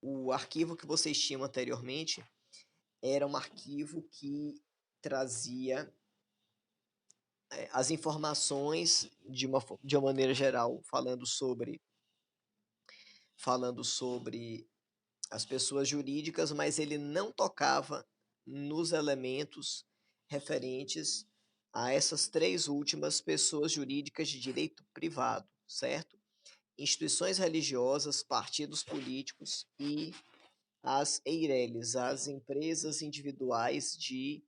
o arquivo que vocês tinham anteriormente era um arquivo que trazia as informações de uma maneira geral, falando sobre as pessoas jurídicas, mas ele não tocava nos elementos referentes a essas três últimas pessoas jurídicas de direito privado, certo? Instituições religiosas, partidos políticos e as EIRELIs, as empresas individuais de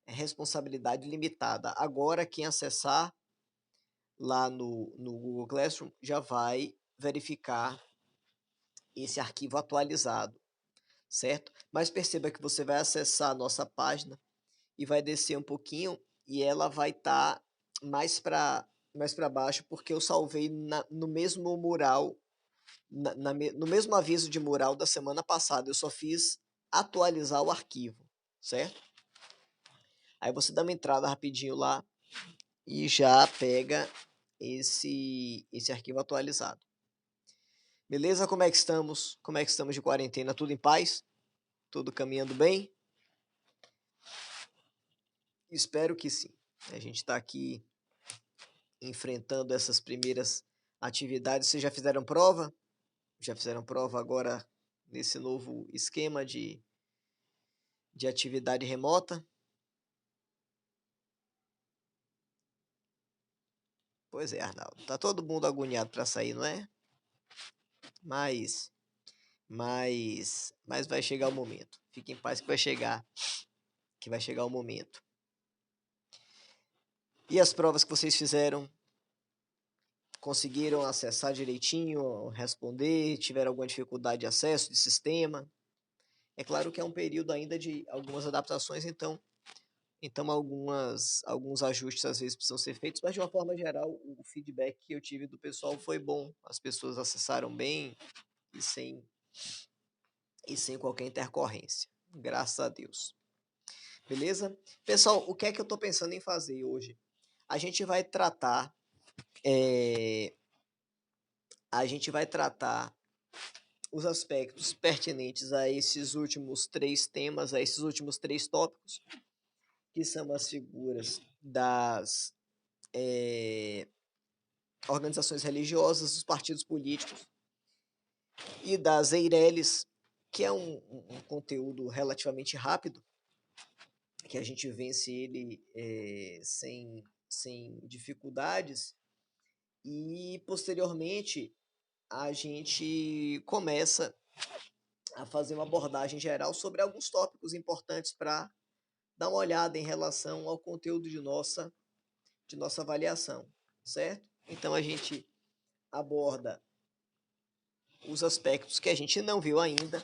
responsabilidade limitada. Agora, quem acessar lá no Google Classroom já vai verificar esse arquivo atualizado, certo? Mas perceba que você vai acessar a nossa página e vai descer um pouquinho e ela vai estar mais para baixo, porque eu salvei no mesmo mural, no mesmo aviso de mural da semana passada. Eu só fiz atualizar o arquivo, certo? Aí você dá uma entrada rapidinho lá e já pega esse arquivo atualizado. Beleza? Como é que estamos? Como é que estamos de quarentena? Tudo em paz? Tudo caminhando bem? Espero que sim. A gente está aqui enfrentando essas primeiras atividades. Vocês já fizeram prova? Já fizeram prova agora nesse novo esquema de atividade remota? Pois é, Arnaldo. Tá todo mundo agoniado para sair, não é? Mas vai chegar o momento. Fique em paz que vai chegar o momento. E as provas que vocês fizeram? Conseguiram acessar direitinho, responder? Tiveram alguma dificuldade de acesso de sistema? É claro que é um período ainda de algumas adaptações, então alguns ajustes às vezes precisam ser feitos, mas de uma forma geral o feedback que eu tive do pessoal foi bom. As pessoas acessaram bem e sem qualquer intercorrência. Graças a Deus. Beleza? Pessoal, o que é que eu estou pensando em fazer hoje? A gente vai tratar os aspectos pertinentes a esses últimos três temas, a esses últimos três tópicos, que são as figuras das organizações religiosas, dos partidos políticos e das EIRELIs, que é um conteúdo relativamente rápido, que a gente vence ele sem dificuldades, e posteriormente a gente começa a fazer uma abordagem geral sobre alguns tópicos importantes para dar uma olhada em relação ao conteúdo de nossa avaliação, certo? Então a gente aborda os aspectos que a gente não viu ainda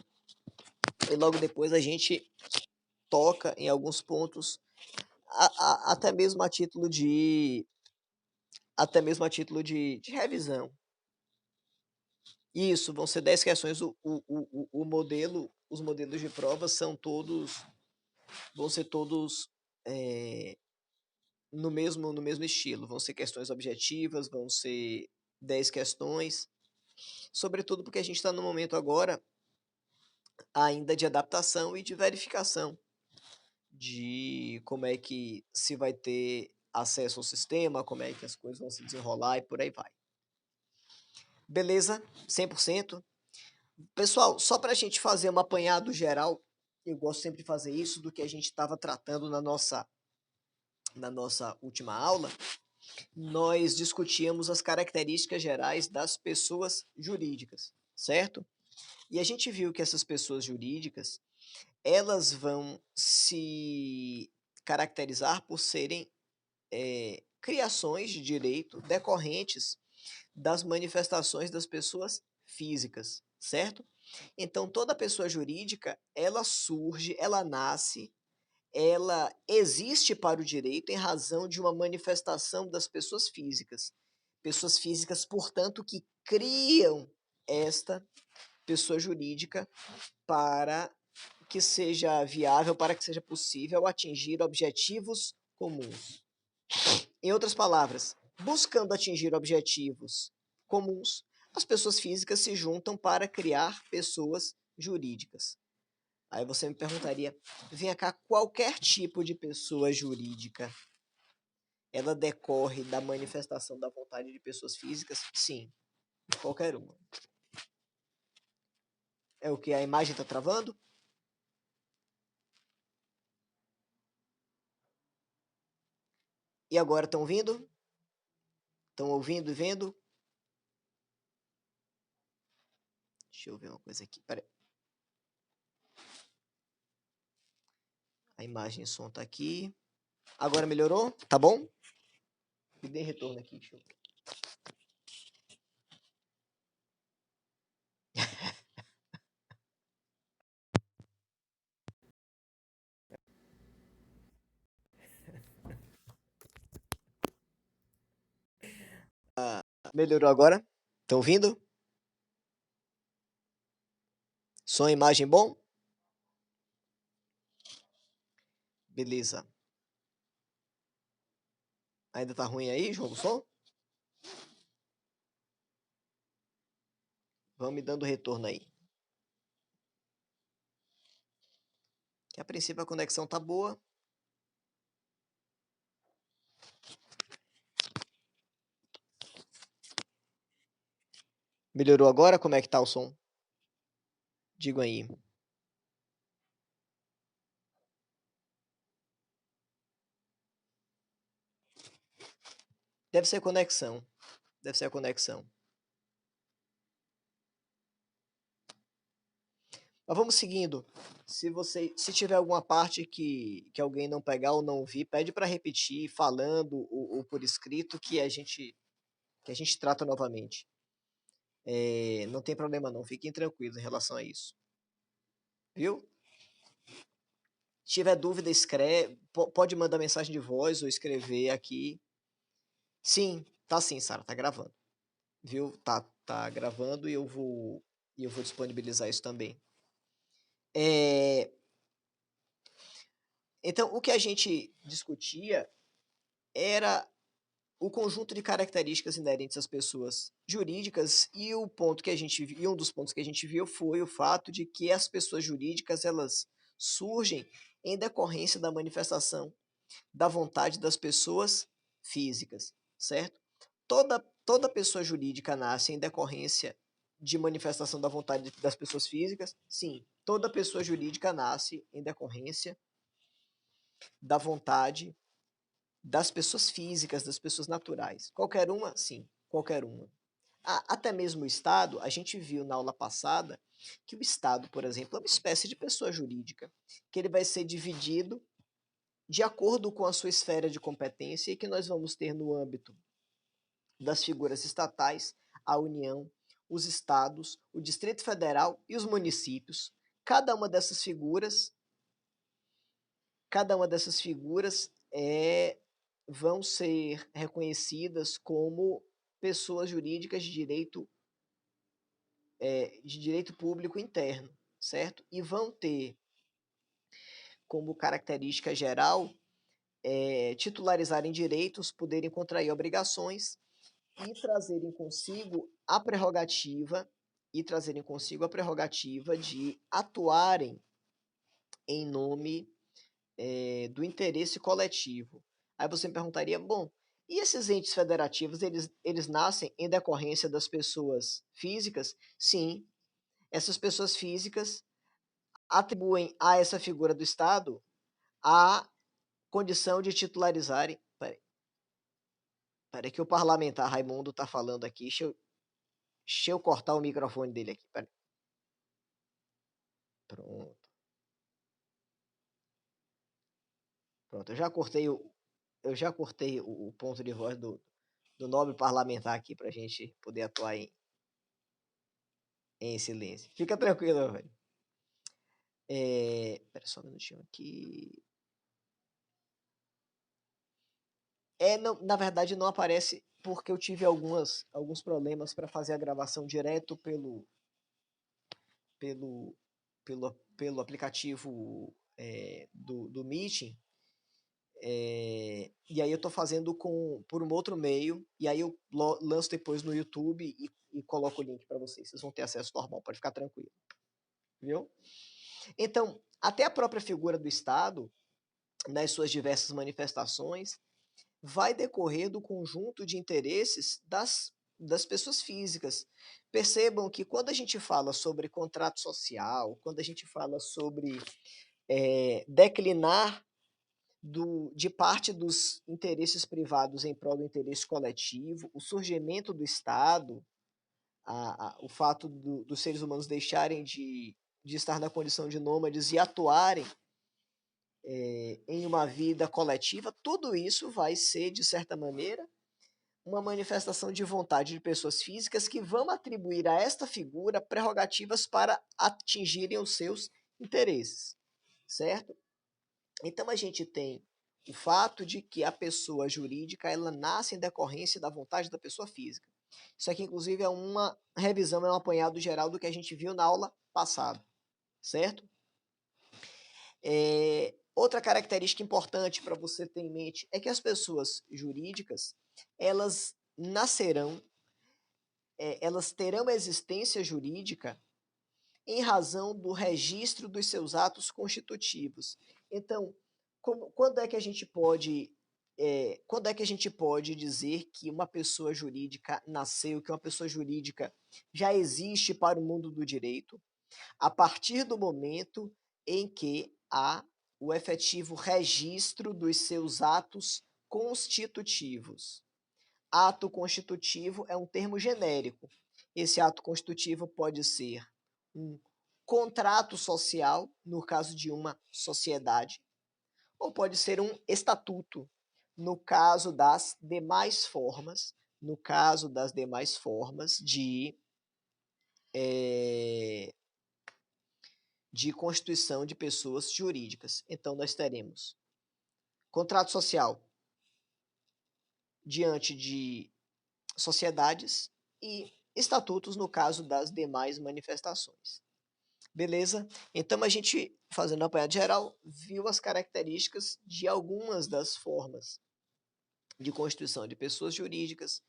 e logo depois a gente toca em alguns pontos até mesmo a título de revisão. Isso, vão ser 10 questões. Os modelos de prova vão ser todos no mesmo estilo. Vão ser questões objetivas, vão ser 10 questões. Sobretudo porque a gente está no momento agora ainda de adaptação e de verificação de como é que se vai ter acesso ao sistema, como é que as coisas vão se desenrolar e por aí vai. Beleza? 100%? Pessoal, só para a gente fazer um apanhado geral, eu gosto sempre de fazer isso, do que a gente estava tratando na nossa última aula, nós discutíamos as características gerais das pessoas jurídicas, certo? E a gente viu que essas pessoas jurídicas, elas vão se caracterizar por serem criações de direito decorrentes das manifestações das pessoas físicas, certo? Então, toda pessoa jurídica, ela surge, ela nasce, ela existe para o direito em razão de uma manifestação das pessoas físicas. Pessoas físicas, portanto, que criam esta pessoa jurídica para que seja viável, para que seja possível atingir objetivos comuns. Em outras palavras, buscando atingir objetivos comuns, as pessoas físicas se juntam para criar pessoas jurídicas. Aí você me perguntaria, vem cá, qualquer tipo de pessoa jurídica, ela decorre da manifestação da vontade de pessoas físicas? Sim, qualquer uma. É o que? A imagem está travando? E agora estão vindo? Estão ouvindo e vendo? Deixa eu ver uma coisa aqui. Pera aí. A imagem e som tá aqui. Agora melhorou? Tá bom? Me dê retorno aqui. Deixa eu... Melhorou agora? Estão ouvindo? Som e imagem bom? Beleza. Ainda tá ruim aí, João, o som? Vão me dando retorno aí. Que a princípio a conexão tá boa. Melhorou agora? Como é que tá o som? Digo aí. Deve ser conexão. Deve ser a conexão. Mas vamos seguindo. Se tiver alguma parte que alguém não pegar ou não ouvir, pede para repetir, falando ou por escrito, que a gente trata novamente. Não tem problema não, fiquem tranquilos em relação a isso. Viu? Se tiver dúvida, escreve, pode mandar mensagem de voz ou escrever aqui. Sim, tá sim, Sara, tá gravando. Viu? Tá gravando e eu vou disponibilizar isso também. Então, o que a gente discutia era o conjunto de características inerentes às pessoas jurídicas e um dos pontos que a gente viu foi o fato de que as pessoas jurídicas elas surgem em decorrência da manifestação da vontade das pessoas físicas, certo? Toda pessoa jurídica nasce em decorrência de manifestação da vontade das pessoas físicas? Sim, toda pessoa jurídica nasce em decorrência da vontade das pessoas físicas, das pessoas naturais. Qualquer uma? Sim, qualquer uma. Até mesmo o Estado, a gente viu na aula passada que o Estado, por exemplo, é uma espécie de pessoa jurídica, que ele vai ser dividido de acordo com a sua esfera de competência e que nós vamos ter no âmbito das figuras estatais, a União, os estados, o Distrito Federal e os municípios. Cada uma dessas figuras, vão ser reconhecidas como pessoas jurídicas de direito público interno, certo? E vão ter como característica geral titularizarem direitos, poderem contrair obrigações e trazerem consigo a prerrogativa de atuarem em nome do interesse coletivo. Aí você me perguntaria, bom, e esses entes federativos, eles nascem em decorrência das pessoas físicas? Sim, essas pessoas físicas atribuem a essa figura do Estado a condição de titularizarem. Peraí que o parlamentar Raimundo está falando aqui. Deixa eu cortar o microfone dele aqui. Peraí. Pronto. Pronto, eu já cortei o ponto de voz do nobre parlamentar aqui para a gente poder atuar em silêncio. Fica tranquilo, velho. Pera só um minutinho aqui. Não, na verdade não aparece porque eu tive alguns problemas para fazer a gravação direto pelo aplicativo do Meeting. E aí eu estou fazendo por um outro meio, e aí eu lanço depois no YouTube e coloco o link para vocês. Vocês vão ter acesso normal, pode ficar tranquilo. viu? Então, até a própria figura do Estado, nas suas diversas manifestações, vai decorrer do conjunto de interesses das pessoas físicas. Percebam que quando a gente fala sobre contrato social, quando a gente fala sobre declinar de parte dos interesses privados em prol do interesse coletivo, o surgimento do Estado, o fato dos seres humanos deixarem de estar na condição de nômades e atuarem em uma vida coletiva, tudo isso vai ser, de certa maneira, uma manifestação de vontade de pessoas físicas que vão atribuir a esta figura prerrogativas para atingirem os seus interesses, certo? Então a gente tem o fato de que a pessoa jurídica ela nasce em decorrência da vontade da pessoa física. Isso aqui, inclusive, é uma revisão, é um apanhado geral do que a gente viu na aula passada, certo? Outra característica importante para você ter em mente é que as pessoas jurídicas, elas nascerão, elas terão existência jurídica em razão do registro dos seus atos constitutivos. Então, quando é que a gente pode quando é que a gente pode dizer que uma pessoa jurídica nasceu, que uma pessoa jurídica já existe para o mundo do direito? A partir do momento em que há o efetivo registro dos seus atos constitutivos. Ato constitutivo é um termo genérico. Esse ato constitutivo pode ser um contrato social, no caso de uma sociedade, ou pode ser um estatuto, no caso das demais formas, de constituição de pessoas jurídicas. Então, nós teremos contrato social diante de sociedades e estatutos no caso das demais manifestações. Beleza? Então, a gente, fazendo uma apanhado geral, viu as características de algumas das formas de constituição de pessoas jurídicas,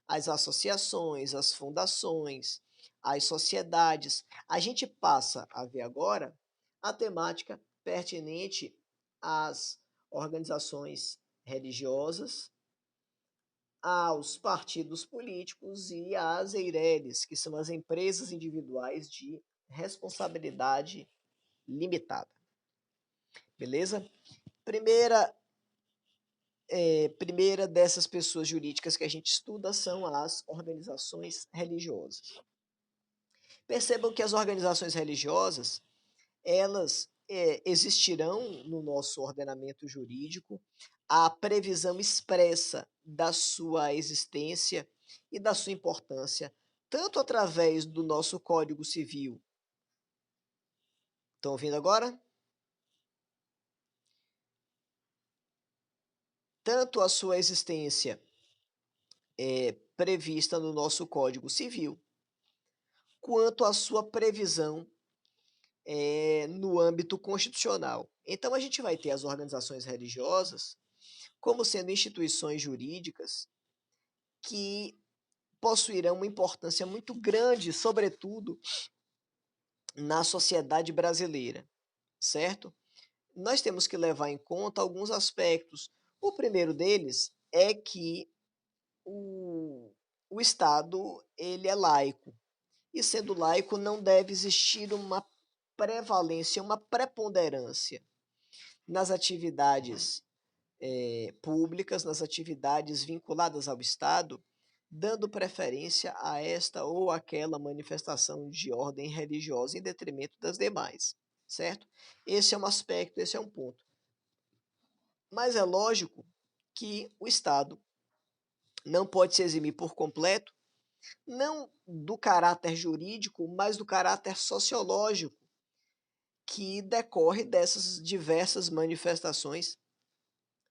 as associações, as fundações, as sociedades. A gente passa a ver agora a temática pertinente às organizações religiosas, aos partidos políticos e às EIRELES, que são as empresas individuais de responsabilidade limitada. Beleza? Primeira dessas pessoas jurídicas que a gente estuda são as organizações religiosas. Percebam que as organizações religiosas, elas existirão no nosso ordenamento jurídico a previsão expressa da sua existência e da sua importância, tanto através do nosso Código Civil. Estão ouvindo agora? Tanto a sua existência prevista no nosso Código Civil, quanto a sua previsão no âmbito constitucional. Então, a gente vai ter as organizações religiosas como sendo instituições jurídicas que possuirão uma importância muito grande, sobretudo na sociedade brasileira, certo? Nós temos que levar em conta alguns aspectos. O primeiro deles é que o Estado ele é laico, e sendo laico não deve existir uma prevalência, uma preponderância nas atividades públicas, nas atividades vinculadas ao Estado, dando preferência a esta ou aquela manifestação de ordem religiosa em detrimento das demais, certo? Esse é um aspecto, esse é um ponto. Mas é lógico que o Estado não pode se eximir por completo, não do caráter jurídico, mas do caráter sociológico que decorre dessas diversas manifestações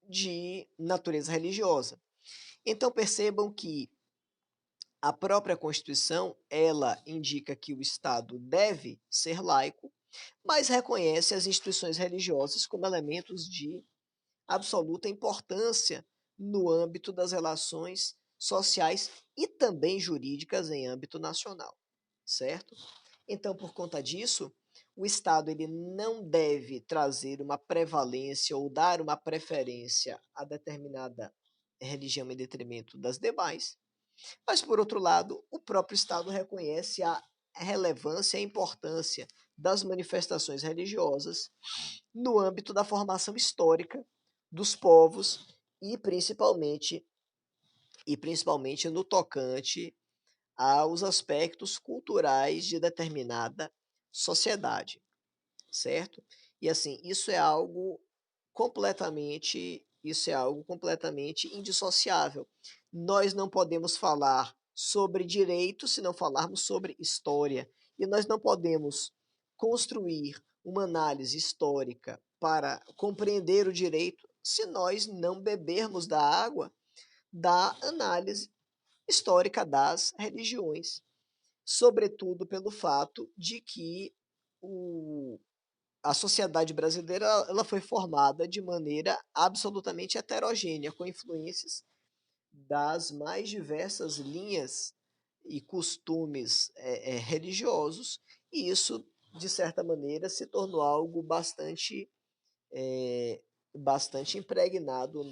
de natureza religiosa. Então percebam que a própria Constituição, ela indica que o Estado deve ser laico, mas reconhece as instituições religiosas como elementos de absoluta importância no âmbito das relações sociais e também jurídicas em âmbito nacional, certo? Então, por conta disso, o Estado ele não deve trazer uma prevalência ou dar uma preferência a determinada religião em detrimento das demais, mas, por outro lado, o próprio Estado reconhece a relevância e a importância das manifestações religiosas no âmbito da formação histórica dos povos e principalmente no tocante aos aspectos culturais de determinada sociedade, certo? E assim, isso é algo completamente indissociável. Nós não podemos falar sobre direito se não falarmos sobre história, e nós não podemos construir uma análise histórica para compreender o direito se nós não bebermos da água da análise histórica das religiões, sobretudo pelo fato de que a sociedade brasileira ela foi formada de maneira absolutamente heterogênea, com influências das mais diversas linhas e costumes religiosos, e isso, de certa maneira, se tornou algo bastante impregnado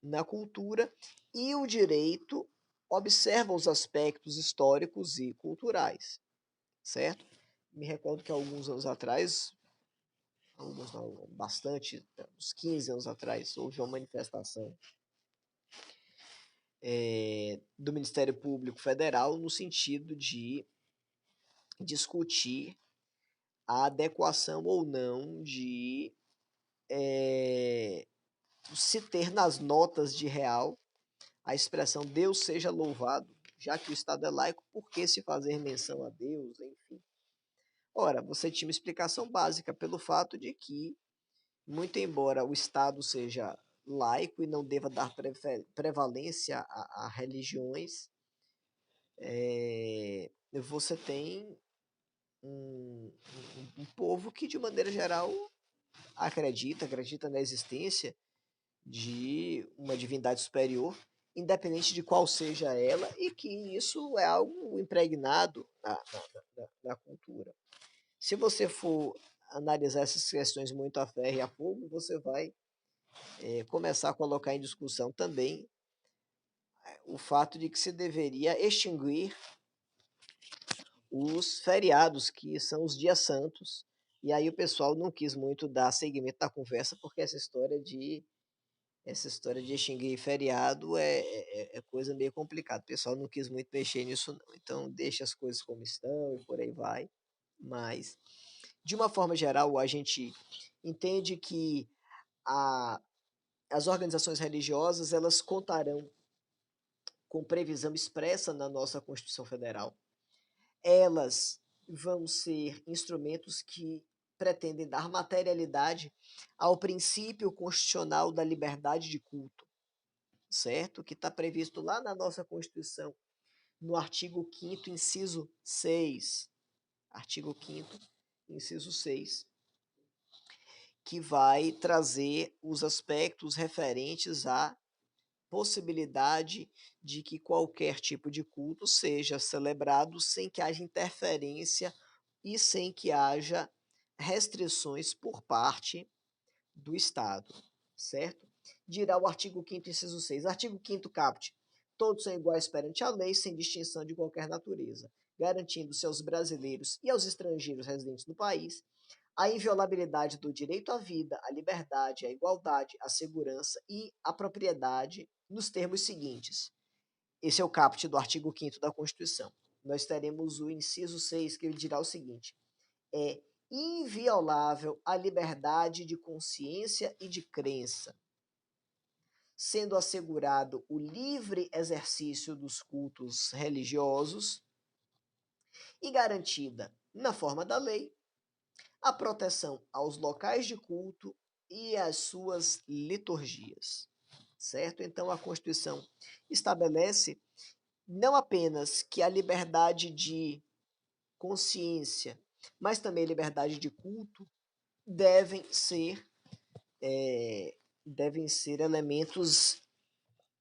na cultura, e o direito observa os aspectos históricos e culturais, certo? Me recordo que alguns anos atrás, alguns não, bastante, uns 15 anos atrás, houve uma manifestação do Ministério Público Federal no sentido de discutir a adequação ou não de se ter nas notas de real a expressão Deus seja louvado, já que o Estado é laico, por que se fazer menção a Deus, enfim. Ora, você tinha uma explicação básica pelo fato de que, muito embora o Estado seja laico e não deva dar prevalência a religiões, você tem um povo que, de maneira geral, acredita na existência de uma divindade superior, independente de qual seja ela, e que isso é algo impregnado na cultura. Se você for analisar essas questões muito a ferro e a fogo, você vai começar a colocar em discussão também o fato de que se deveria extinguir os feriados, que são os dias santos, e aí o pessoal não quis muito dar seguimento à conversa, porque essa história de extinguir feriado é coisa meio complicada. O pessoal não quis muito mexer nisso, não. Então, deixa as coisas como estão e por aí vai. Mas, de uma forma geral, a gente entende que a, as organizações religiosas elas contarão com previsão expressa na nossa Constituição Federal. Elas vão ser instrumentos que pretendem dar materialidade ao princípio constitucional da liberdade de culto, certo? Que está previsto lá na nossa Constituição, no artigo 5º, inciso 6. Artigo 5º, inciso 6, que vai trazer os aspectos referentes à possibilidade de que qualquer tipo de culto seja celebrado sem que haja interferência e sem que haja restrições por parte do Estado, certo? Dirá o artigo 5º, inciso 6. Artigo 5º caput. Todos são iguais perante a lei, sem distinção de qualquer natureza, garantindo-se aos brasileiros e aos estrangeiros residentes no país a inviolabilidade do direito à vida, à liberdade, à igualdade, à segurança e à propriedade nos termos seguintes. Esse é o caput do artigo 5º da Constituição. Nós teremos o inciso 6, que ele dirá o seguinte: é inviolável a liberdade de consciência e de crença, sendo assegurado o livre exercício dos cultos religiosos e garantida, na forma da lei, a proteção aos locais de culto e às suas liturgias, certo? Então a Constituição estabelece não apenas que a liberdade de consciência, mas também a liberdade de culto devem ser elementos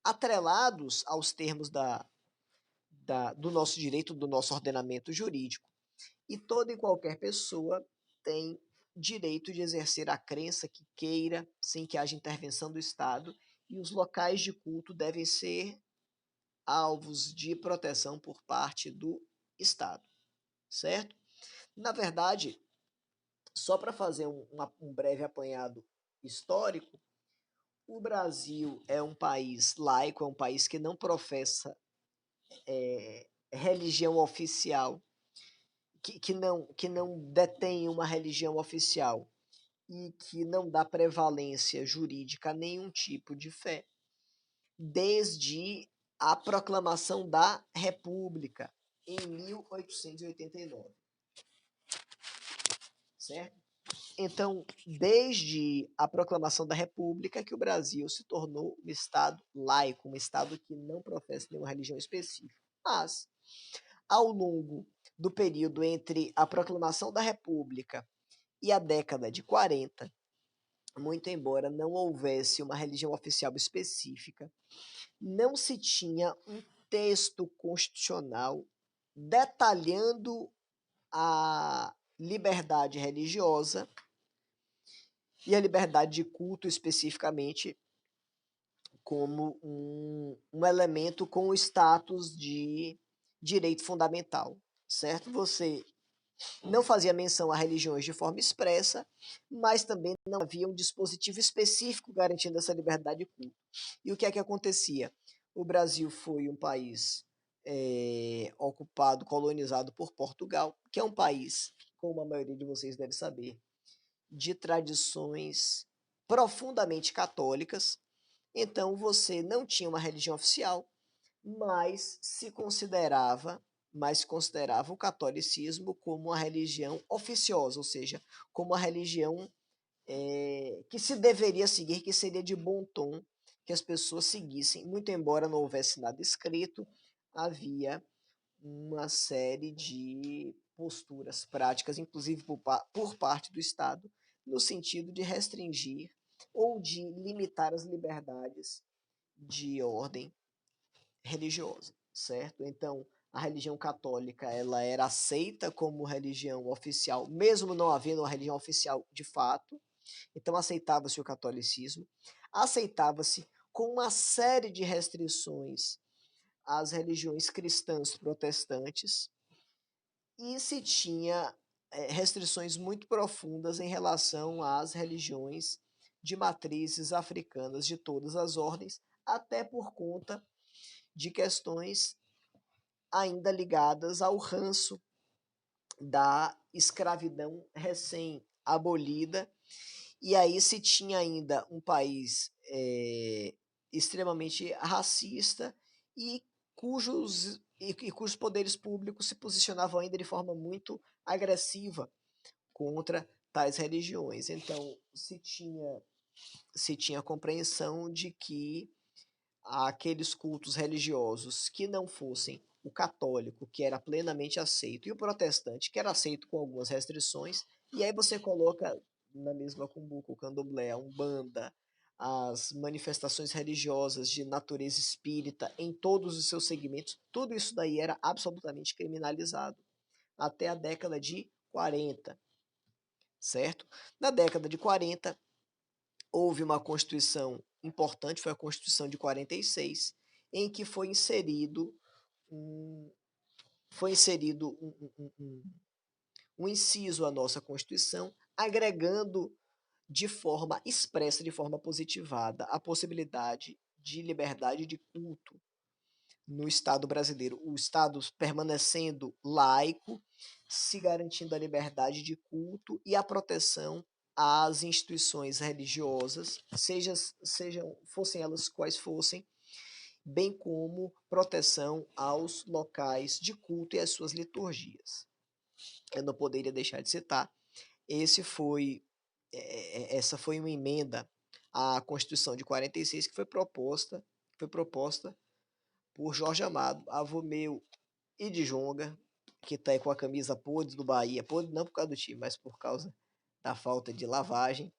atrelados aos termos do nosso direito, do nosso ordenamento jurídico. E toda e qualquer pessoa tem direito de exercer a crença que queira, sem que haja intervenção do Estado, e os locais de culto devem ser alvos de proteção por parte do Estado, certo? Na verdade, só para fazer um breve apanhado histórico, o Brasil é um país laico, é um país que não professa religião oficial, que não detém uma religião oficial e que não dá prevalência jurídica a nenhum tipo de fé, desde a proclamação da República em 1889, certo? Então, desde a proclamação da República que o Brasil se tornou um Estado laico, um Estado que não professa nenhuma religião específica. Mas, ao longo do período entre a proclamação da República e a década de 40, muito embora não houvesse uma religião oficial específica, não se tinha um texto constitucional detalhando a liberdade religiosa e a liberdade de culto especificamente como um elemento com o status de direito fundamental, certo? Você não fazia menção a religiões de forma expressa, mas também não havia um dispositivo específico garantindo essa liberdade de culto. E o que é que acontecia? O Brasil foi um país ocupado, colonizado por Portugal, que é um país, como a maioria de vocês deve saber, de tradições profundamente católicas. Então você não tinha uma religião oficial, mas considerava o catolicismo como uma religião oficiosa, ou seja, como uma religião que se deveria seguir, que seria de bom tom que as pessoas seguissem, muito embora não houvesse nada escrito, havia uma série de posturas práticas, inclusive por parte do Estado, no sentido de restringir ou de limitar as liberdades de ordem religiosa, certo? Então, a religião católica ela era aceita como religião oficial, mesmo não havendo uma religião oficial de fato. Então, aceitava-se o catolicismo, aceitava-se com uma série de restrições as religiões cristãs protestantes e se tinha restrições muito profundas em relação às religiões de matrizes africanas de todas as ordens, até por conta de questões ainda ligadas ao ranço da escravidão recém-abolida. E aí se tinha ainda um país extremamente racista e cujos poderes públicos se posicionavam ainda de forma muito agressiva contra tais religiões. Então se tinha a compreensão de que aqueles cultos religiosos que não fossem o católico, que era plenamente aceito, e o protestante, que era aceito com algumas restrições, e aí você coloca na mesma cumbuca o candomblé, a umbanda, as manifestações religiosas de natureza espírita em todos os seus segmentos, tudo isso daí era absolutamente criminalizado até a década de 40, certo? Na década de 40, houve uma constituição importante, foi a Constituição de 46, em que um, foi inserido um inciso à nossa Constituição, agregando de forma expressa, de forma positivada, a possibilidade de liberdade de culto no Estado brasileiro. O Estado permanecendo laico, se garantindo a liberdade de culto e a proteção às instituições religiosas, fossem elas quais fossem, bem como proteção aos locais de culto e às suas liturgias. Eu não poderia deixar de citar, essa foi uma emenda à Constituição de 46 que foi proposta por Jorge Amado, avô meu e de Jonga, que está aí com a camisa podre do Bahia, podre não por causa do time, mas por causa da falta de lavagem,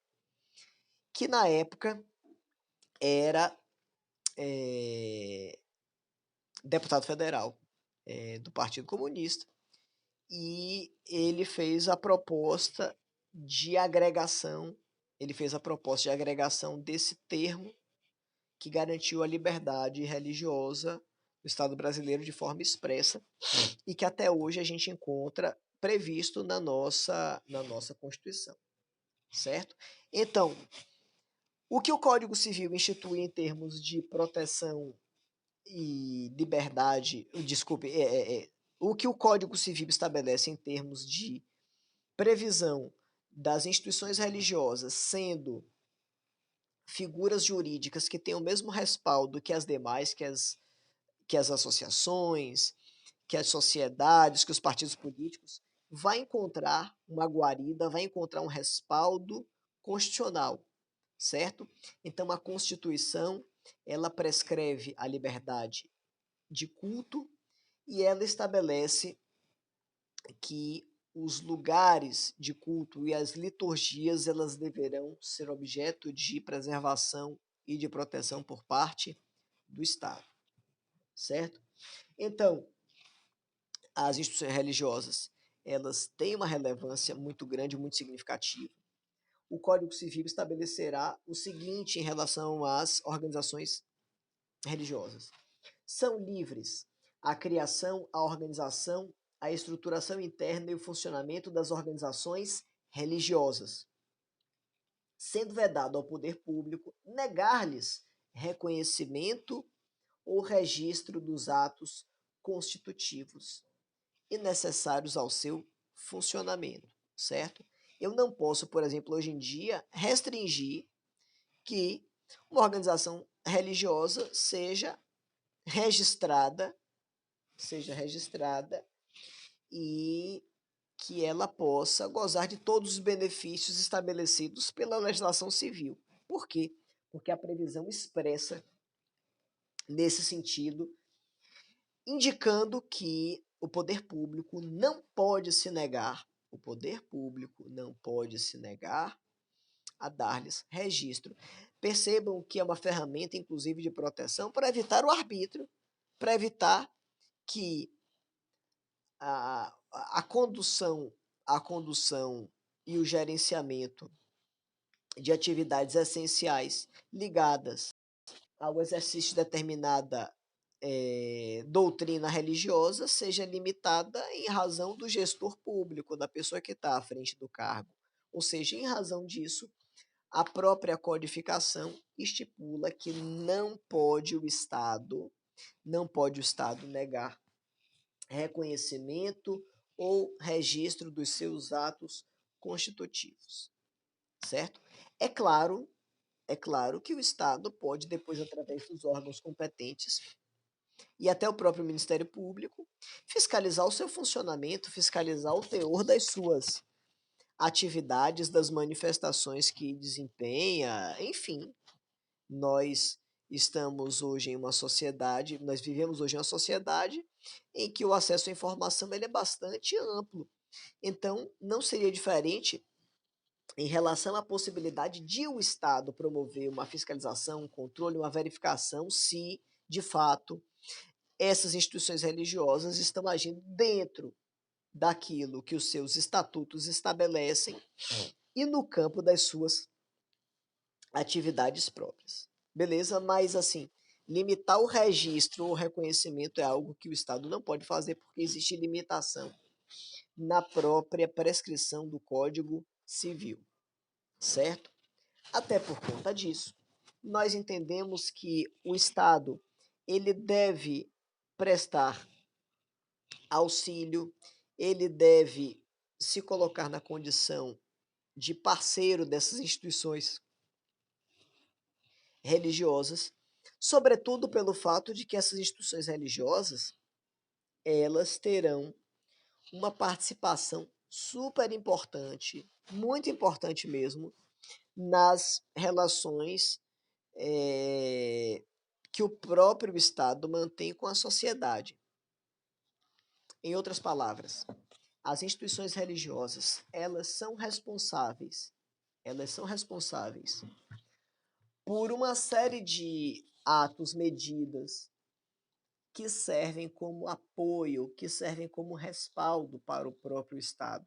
que na época era deputado federal do Partido Comunista, e ele fez a proposta de agregação, ele fez a proposta de agregação desse termo que garantiu a liberdade religiosa do Estado brasileiro de forma expressa e que até hoje a gente encontra previsto na nossa Constituição, certo? Então, o que o Código Civil institui em termos de proteção e liberdade, desculpe, o que o Código Civil estabelece em termos de previsão das instituições religiosas sendo figuras jurídicas que têm o mesmo respaldo que as demais, que as associações, que as sociedades, que os partidos políticos, vai encontrar uma guarida, vai encontrar um respaldo constitucional, certo? Então a Constituição, ela prescreve a liberdade de culto e ela estabelece que os lugares de culto e as liturgias elas deverão ser objeto de preservação e de proteção por parte do Estado, certo? Então, as instituições religiosas, elas têm uma relevância muito grande, muito significativa. O Código Civil estabelecerá o seguinte em relação às organizações religiosas: são livres a criação, a organização, a estruturação interna e o funcionamento das organizações religiosas, sendo vedado ao poder público negar-lhes reconhecimento ou registro dos atos constitutivos e necessários ao seu funcionamento, certo? Eu não posso, por exemplo, hoje em dia, restringir que uma organização religiosa seja registrada e que ela possa gozar de todos os benefícios estabelecidos pela legislação civil. Por quê? Porque a previsão expressa nesse sentido, indicando que o poder público não pode se negar a dar-lhes registro. Percebam que é uma ferramenta, inclusive, de proteção para evitar o arbítrio, para evitar que a condução, a condução e o gerenciamento de atividades essenciais ligadas ao exercício de determinada doutrina religiosa seja limitada em razão do gestor público, da pessoa que está à frente do cargo. Ou seja, em razão disso, a própria codificação estipula que não pode o Estado negar reconhecimento ou registro dos seus atos constitutivos, certo? É claro que o Estado pode, depois, através dos órgãos competentes e até o próprio Ministério Público, fiscalizar o seu funcionamento, fiscalizar o teor das suas atividades, das manifestações que desempenha, enfim. Nós vivemos hoje em uma sociedade em que o acesso à informação ele é bastante amplo. Então, não seria diferente em relação à possibilidade de o Estado promover uma fiscalização, um controle, uma verificação se, de fato, essas instituições religiosas estão agindo dentro daquilo que os seus estatutos estabelecem e no campo das suas atividades próprias. Beleza? Mas, assim, limitar o registro ou reconhecimento é algo que o Estado não pode fazer porque existe limitação na própria prescrição do Código Civil, certo? Até por conta disso, nós entendemos que o Estado ele deve prestar auxílio, ele deve se colocar na condição de parceiro dessas instituições religiosas, sobretudo pelo fato de que essas instituições religiosas, elas terão uma participação super importante, muito importante mesmo, nas relações que o próprio Estado mantém com a sociedade. Em outras palavras, as instituições religiosas, elas são responsáveis por uma série de atos, medidas que servem como apoio, que servem como respaldo para o próprio Estado.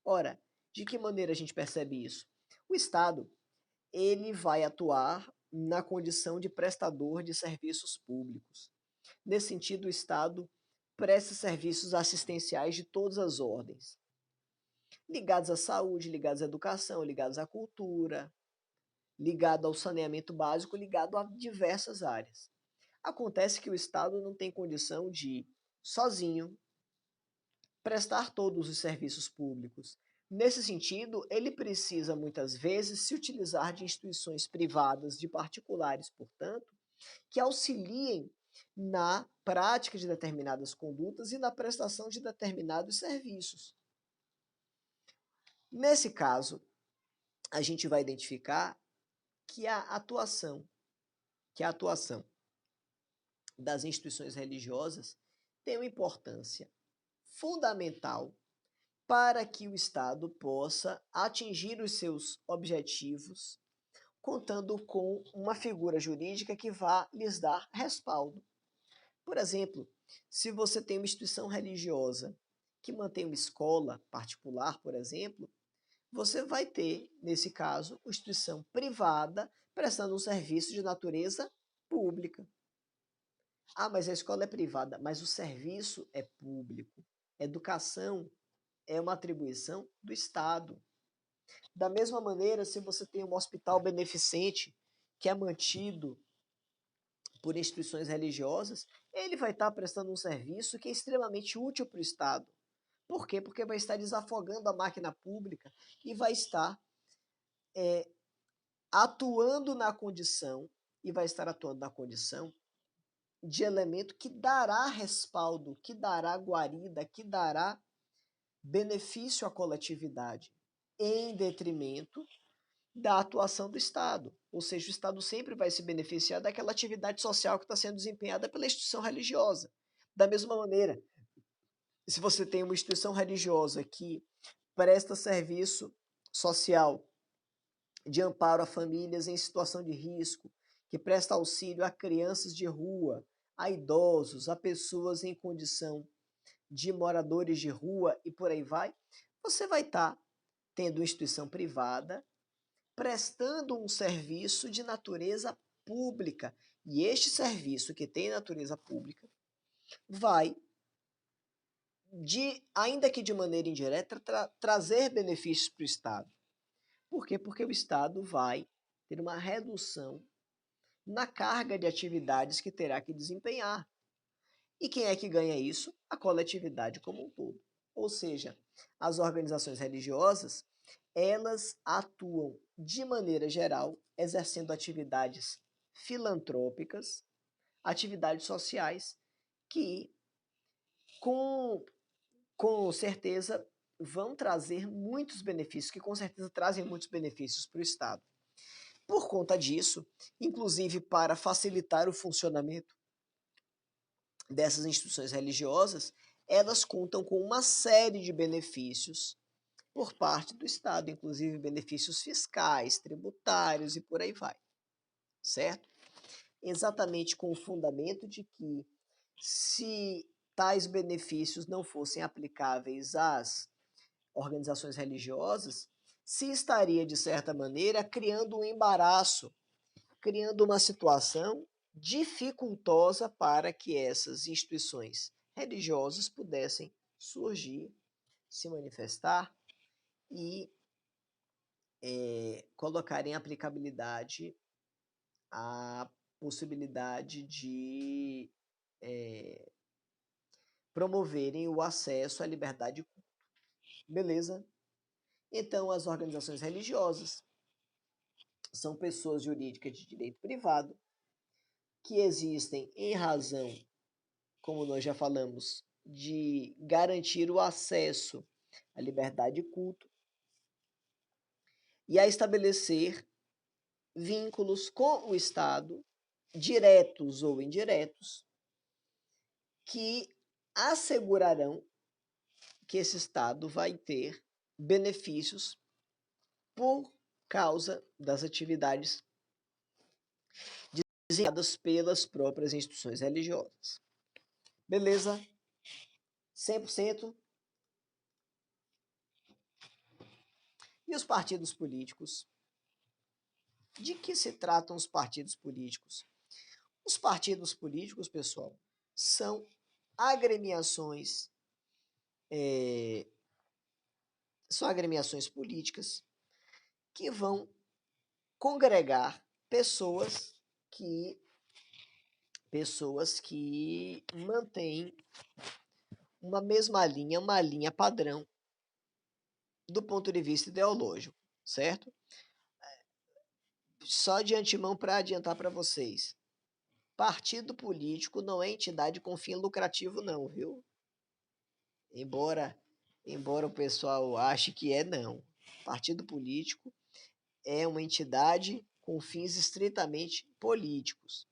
Ora, De que maneira a gente percebe isso? O Estado, ele vai atuar na condição de prestador de serviços públicos. Nesse sentido, o Estado presta serviços assistenciais de todas as ordens, ligados à saúde, ligados à educação, ligados à cultura, ligado ao saneamento básico, ligado a diversas áreas. Acontece que o Estado não tem condição de, sozinho, prestar todos os serviços públicos. Nesse sentido, ele precisa muitas vezes se utilizar de instituições privadas, de particulares, portanto, que auxiliem na prática de determinadas condutas e na prestação de determinados serviços. Nesse caso, a gente vai identificar que a atuação das instituições religiosas tem uma importância fundamental para que o Estado possa atingir os seus objetivos, contando com uma figura jurídica que vá lhes dar respaldo. Por exemplo, se você tem uma instituição religiosa que mantém uma escola particular, por exemplo, você vai ter, nesse caso, uma instituição privada prestando um serviço de natureza pública. Ah, mas a escola é privada, mas o serviço é público. Educação é uma atribuição do Estado. Da mesma maneira, se você tem um hospital beneficente que é mantido por instituições religiosas, ele vai estar prestando um serviço que é extremamente útil para o Estado. Por quê? Porque vai estar desafogando a máquina pública e vai estar atuando na condição, de elemento que dará respaldo, que dará guarida, que dará benefício à coletividade, em detrimento da atuação do Estado. Ou seja, o Estado sempre vai se beneficiar daquela atividade social que está sendo desempenhada pela instituição religiosa. Da mesma maneira, se você tem uma instituição religiosa que presta serviço social de amparo a famílias em situação de risco, que presta auxílio a crianças de rua, a idosos, a pessoas em condição de moradores de rua e por aí vai, você vai estar tendo uma instituição privada prestando um serviço de natureza pública. E este serviço que tem natureza pública vai, ainda que de maneira indireta, trazer benefícios para o Estado. Por quê? Porque o Estado vai ter uma redução na carga de atividades que terá que desempenhar. E quem é que ganha isso? A coletividade como um todo. Ou seja, as organizações religiosas, elas atuam de maneira geral, exercendo atividades filantrópicas, atividades sociais, que com certeza vão trazer muitos benefícios, que com certeza trazem muitos benefícios para o Estado. Por conta disso, inclusive para facilitar o funcionamento dessas instituições religiosas, elas contam com uma série de benefícios por parte do Estado, inclusive benefícios fiscais, tributários e por aí vai, certo? Exatamente com o fundamento de que, se tais benefícios não fossem aplicáveis às organizações religiosas, se estaria, de certa maneira, criando um embaraço, criando uma situação dificultosa para que essas instituições religiosas pudessem surgir, se manifestar e colocar em aplicabilidade a possibilidade de promoverem o acesso à liberdade de culto. Beleza? Então, as organizações religiosas são pessoas jurídicas de direito privado que existem em razão, como nós já falamos, de garantir o acesso à liberdade de culto e a estabelecer vínculos com o Estado, diretos ou indiretos, que assegurarão que esse Estado vai ter benefícios por causa das atividades desenhadas pelas próprias instituições religiosas. Beleza? 100%? E os partidos políticos? De que se tratam os partidos políticos? Os partidos políticos, pessoal, são agremiações, são agremiações políticas que vão congregar pessoas que mantêm uma mesma linha, uma linha padrão do ponto de vista ideológico, certo? Só de antemão para adiantar para vocês, partido político não é entidade com fim lucrativo não, viu? Embora o pessoal ache que é, não. Partido político é uma entidade com fins estritamente políticos.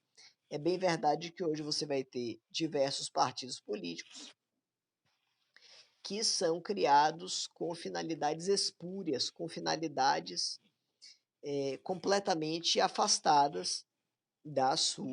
É bem verdade que hoje você vai ter diversos partidos políticos que são criados com finalidades espúrias, com finalidades completamente afastadas da sua